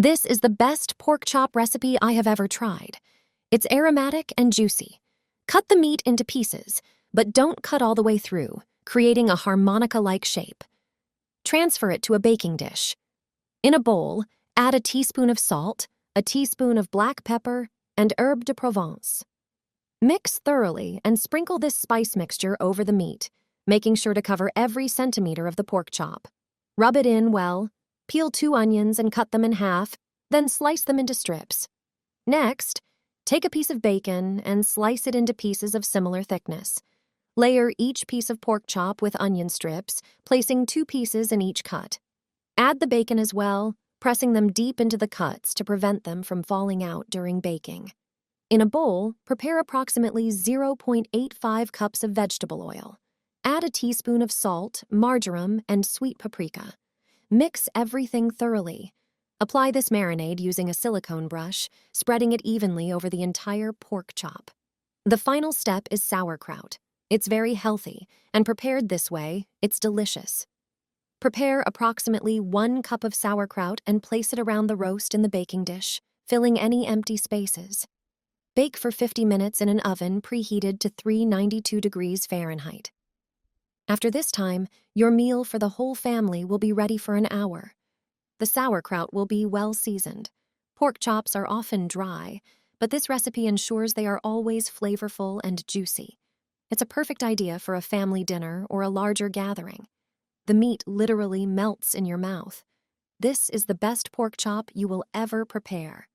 This is the best pork chop recipe I have ever tried. It's aromatic and juicy. Cut the meat into pieces, but don't cut all the way through, creating a harmonica-like shape. Transfer it to a baking dish. In a bowl, add a teaspoon of salt, a teaspoon of black pepper, and herbe de Provence. Mix thoroughly and sprinkle this spice mixture over the meat, making sure to cover every centimeter of the pork chop. Rub it in well, peel 2 onions and cut them in half, then slice them into strips. Next, take a piece of bacon and slice it into pieces of similar thickness. Layer each piece of pork chop with onion strips, placing 2 pieces in each cut. Add the bacon as well, pressing them deep into the cuts to prevent them from falling out during baking. In a bowl, prepare approximately 0.85 cups of vegetable oil. Add a teaspoon of salt, marjoram, and sweet paprika. Mix everything thoroughly. Apply this marinade using a silicone brush, spreading it evenly over the entire pork chop. The final step is sauerkraut. It's very healthy, and prepared this way, it's delicious. Prepare approximately 1 cup of sauerkraut and place it around the roast in the baking dish, filling any empty spaces. Bake for 50 minutes in an oven preheated to 392 degrees Fahrenheit. After this time, your meal for the whole family will be ready for an hour. The sauerkraut will be well seasoned. Pork chops are often dry, but this recipe ensures they are always flavorful and juicy. It's a perfect idea for a family dinner or a larger gathering. The meat literally melts in your mouth. This is the best pork chop you will ever prepare.